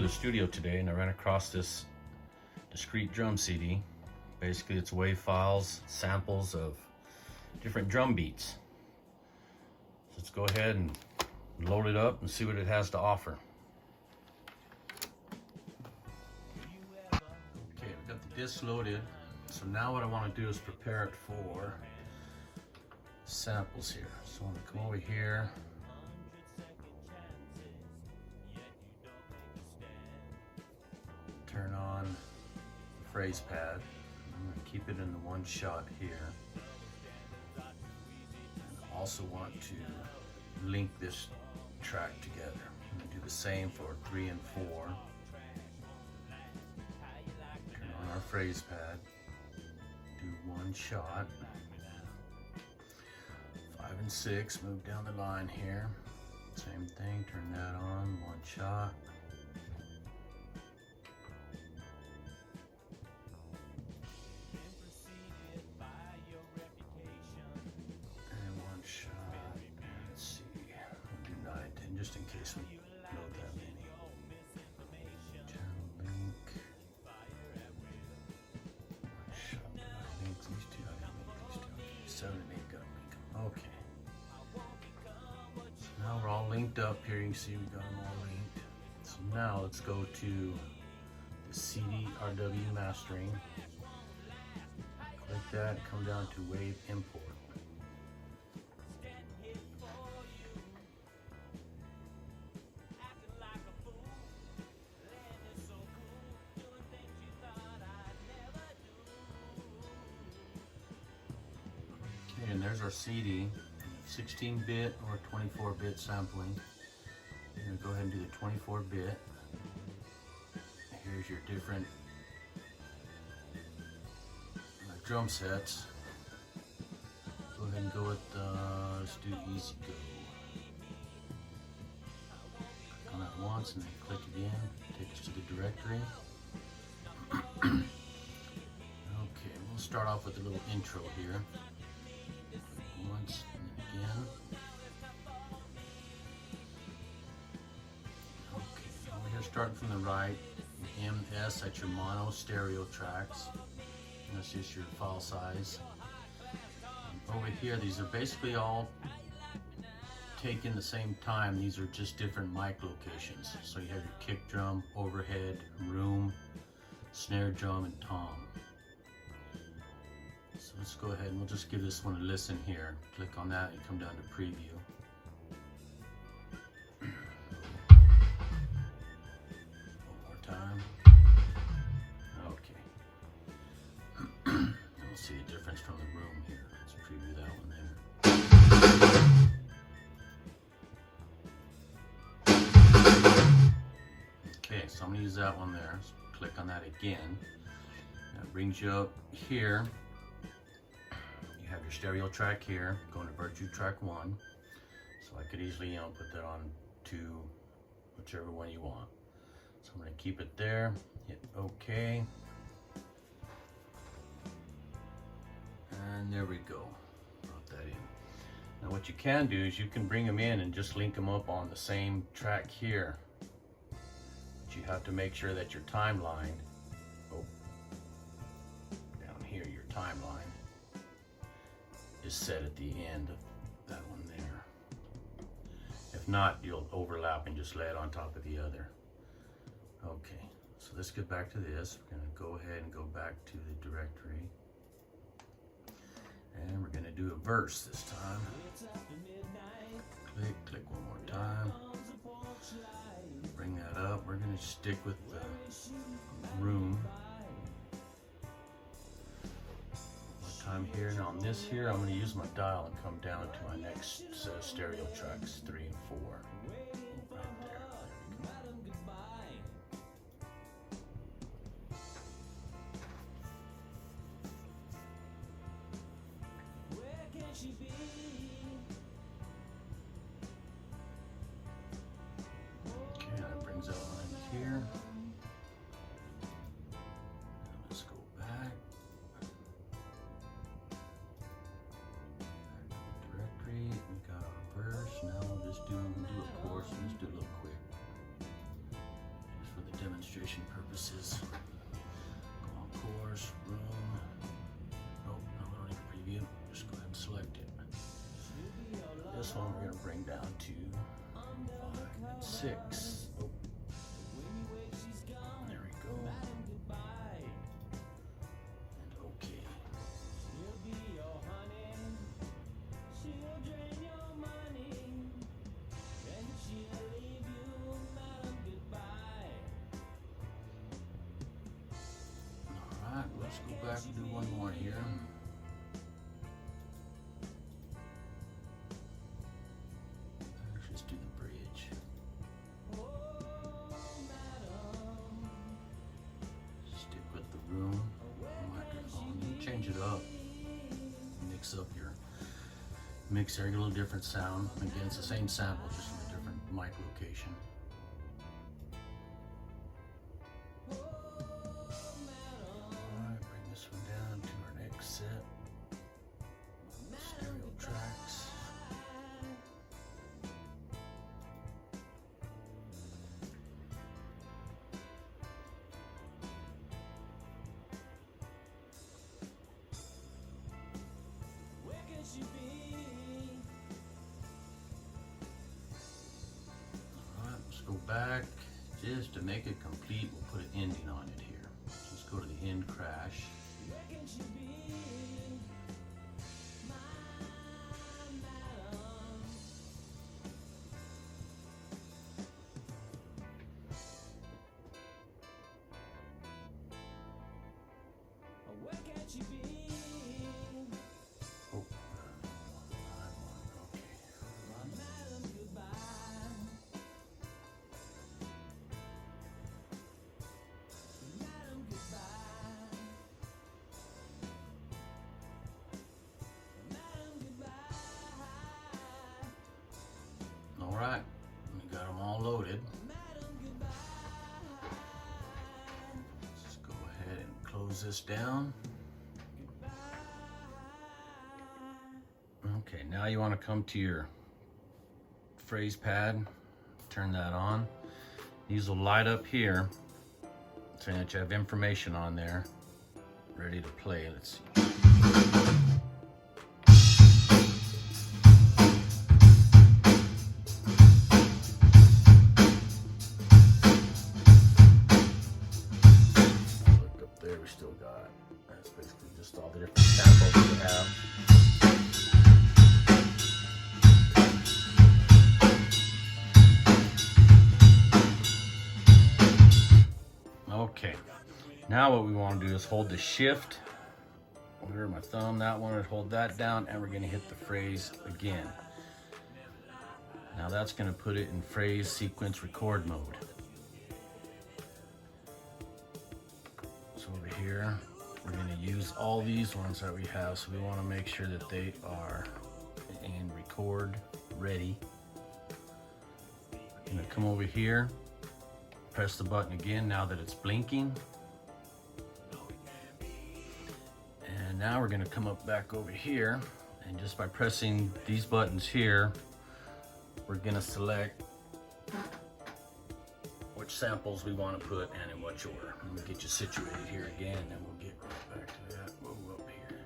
to the studio today and I ran across this Discrete drum CD. Basically it's WAV files, samples of different drum beats. So let's go ahead and load it up and see what it has to offer. Okay, we've got the disc loaded. So now what I want to do is prepare it for samples here. So I'm going to come over here. Turn on the phrase pad. I'm going to keep it in the one shot here. And I also want to link this track together. I'm going to do the same for 3 and 4. Turn on our phrase pad. Do one shot. 5 and 6, move down the line here. Same thing, turn that on, one shot. And one shot. Let's see. We'll do 9 and 10 just in case we load that many. Channel link. One shot. Did I link these two? I didn't link these two. 7 and 8 got link. Okay. So now we're all linked up here. You can see we got them all linked. So now let's go to the CD RW mastering. Click that, come down to WAV import. Okay, and there's our CD, 16-bit or 24-bit sampling. You're going to go ahead and do the 24-bit. Here's your different drum sets. Go ahead and go with, let's do Easy Go. Click on that once and then click again. Take us to the directory. Okay, we'll start off with a little intro here. Once and then again. Okay, over here starting from the right, MS, that's your mono stereo tracks. And that's just your file size. And over here, these are basically all taken the same time. These are just different mic locations. So you have your kick drum, overhead, room, snare drum, and tom. So let's go ahead and we'll just give this one a listen here. Click on that and come down to preview. One more time. Okay. We'll see the difference from the room here. Let's preview that one there. Okay, so I'm going to use that one there. So click on that again. That brings you up here. You have your stereo track here, going to virtue track 1. So I could easily, put that on to whichever one you want. So I'm going to keep it there, hit OK. And there we go. Brought that in. Now what you can do is you can bring them in and just link them up on the same track here. But you have to make sure that your timeline, down here, your timeline is set at the end of that one there. If not, you'll overlap and just lay it on top of the other. Okay, so let's get back to this. We're going to go ahead and go back to the directory. And we're going to do a verse this time. Click one more time. Bring that up. We're going to stick with the room. One time here. Now on this here, I'm going to use my dial and come down to my next set of stereo tracks, 3 and 4. Right there. Okay, that brings that one in here. Let's go back. Directory, we got our verse. Now we'll just do a chorus. Let's do a little quick. Just for the demonstration purposes. Go on course, room. Nope, no, we don't need a preview. Just go ahead and select it. This one we're gonna bring down to 5 and 6. Oh. There we go. And okay. Alright, let's go back and do one more here. Let's just do the bridge. Stick with the room, microphone. You change it up. Mix up your mixer, get a little different sound. Again, it's the same sample, just in a different mic location. Alright, bring this one down to our next set. Stereo tracks. Alright, let's go back. Just to make it complete, we'll put an ending on it here. Just go to the end crash. Oh, okay. All right, we got them all loaded. Just go ahead and close this down. Okay, now you want to come to your phrase pad, turn that on. These will light up here, saying that you have information on there, ready to play. Let's see. Look up there, we still got, that's basically just all the different samples we have. Okay, now what we want to do is hold the shift under my thumb, that one, and hold that down, and we're going to hit the phrase again. Now that's going to put it in phrase sequence record mode. So over here, we're going to use all these ones that we have, so we want to make sure that they are in record ready. I'm going to come over here, press the button again now that it's blinking. And now we're going to come up back over here, and just by pressing these buttons here, we're going to select which samples we want to put and in which order. Let me get you situated here again, and then we'll get right back to that. Whoa, up here.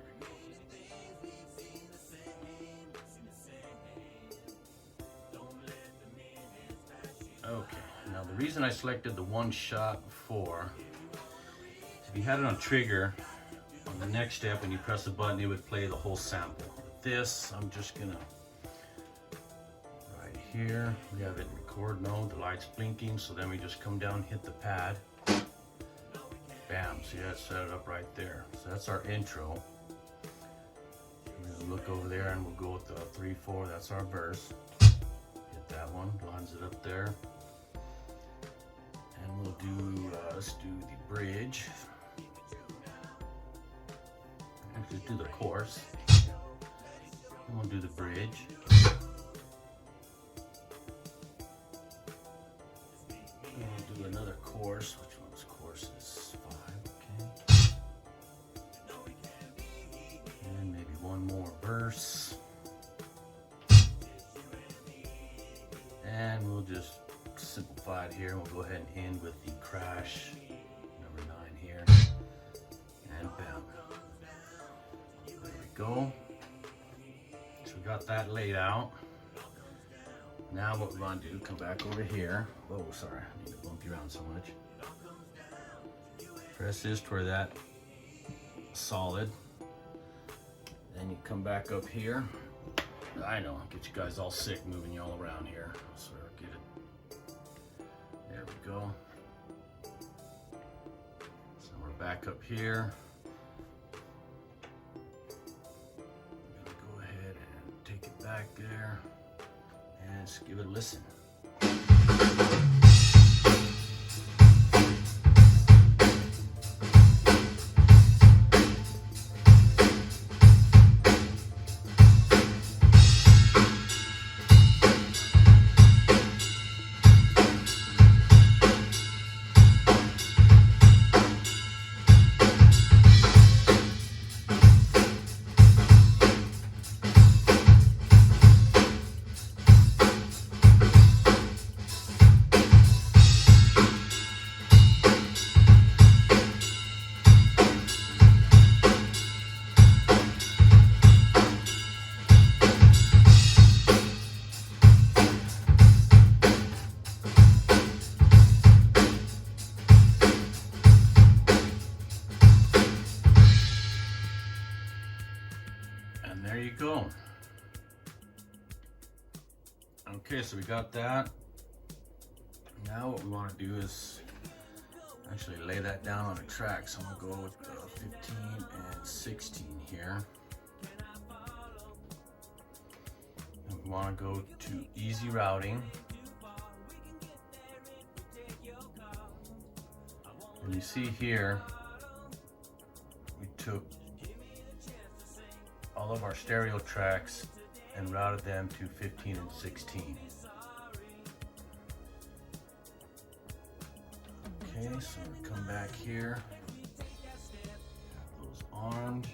Okay, now the reason I selected the one shot before is if you had it on trigger, on the next step when you press the button it would play the whole sample. With this, I'm just gonna, right here, we have it in record mode, the light's blinking, so then we just come down, hit the pad, bam, see that set it up right there. So that's our intro. We'll look over there and we'll go with the 3/4, that's our verse. Hit that one, lines it up there. And we'll do, let's do the bridge. Actually, do the chorus. And we'll do the bridge. And we'll do another chorus. Which one's chorus is 5, okay. And maybe one more verse. And we'll just simplify it here. We'll go ahead and end with the crash, number 9 here, and bam. There we go. So we got that laid out. Now what we're going to do, come back over here. Oh, sorry, I need to bump you around so much. Press this toward that solid. Then you come back up here. I know, get you guys all sick moving you all around here. So get it. There we go. So we're back up here. I'm gonna go ahead and take it back there and just give it a listen. There you go. Okay, so we got that. Now what we want to do is actually lay that down on a track. So I'm going to go with 15 and 16 here. And we want to go to easy routing. And you see here, we took all of our stereo tracks and routed them to 15 and 16. Okay, so we come back here, have those armed,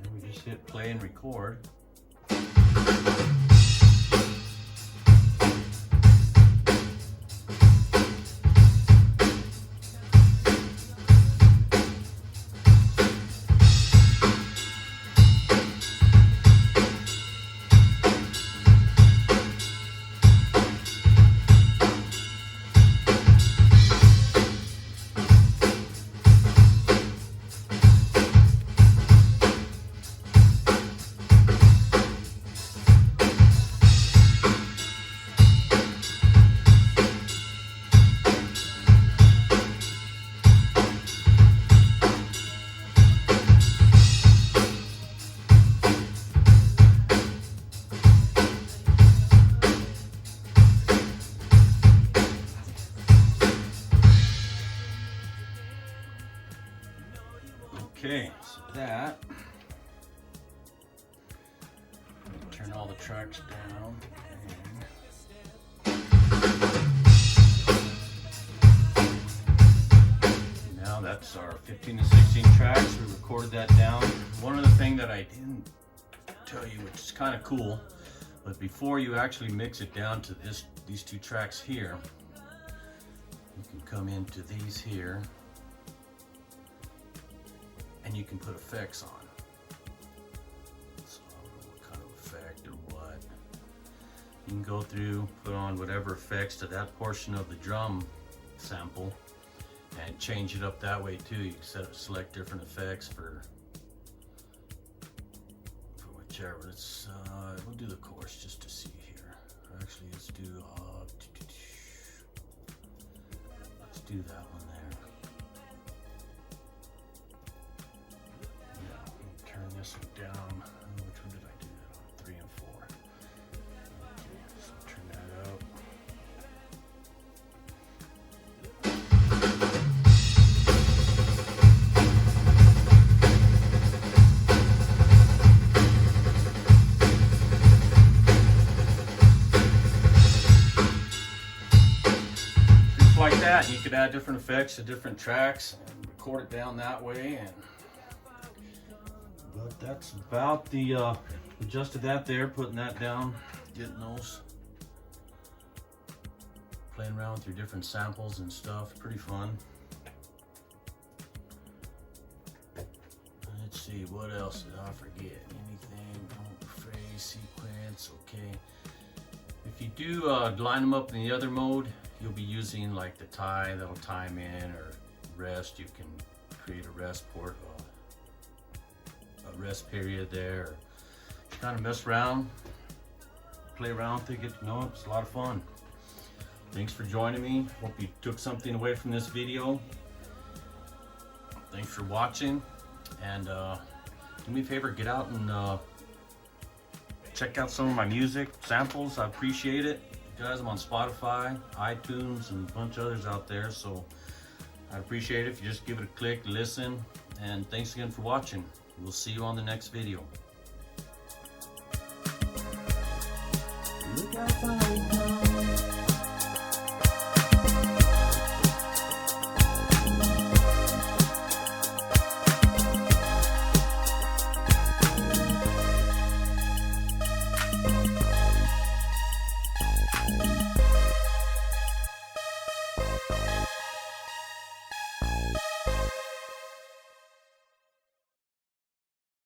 and we just hit play and record. Okay, so that, turn all the tracks down, and now that's our 15 and 16 tracks. We recorded that down. One other thing that I didn't tell you, which is kind of cool, but before you actually mix it down to these 2 tracks here, you can come into these here, and you can put effects on. So I don't know what kind of effect or what. You can go through, put on whatever effects to that portion of the drum sample and change it up that way too. You can select different effects for whichever. We'll do the chorus just to see here. Actually, let's do that one there. Turn this one down. Which one did I do that on? 3 and 4. Okay, so turn that up. Just like that, you could add different effects to different tracks and record it down that way. But that's about the adjusted that there, putting that down getting those. Playing around with your different samples and stuff, pretty fun. Let's see, what else did I forget? Anything? Phrase, sequence, okay. If you do line them up in the other mode, you'll be using like the tie, that'll time in, or rest, you can create a rest port, a rest period there. Kind of mess around, play around with it, get to know it. It's a lot of fun. Thanks for joining me. Hope you took something away from this video. Thanks for watching, and do me a favor, get out and check out some of my music samples. I appreciate it. Guys, I'm on Spotify, iTunes, and a bunch of others out there, so I'd appreciate it if you just give it a click, listen, and thanks again for watching. We'll see you on the next video. Look outside.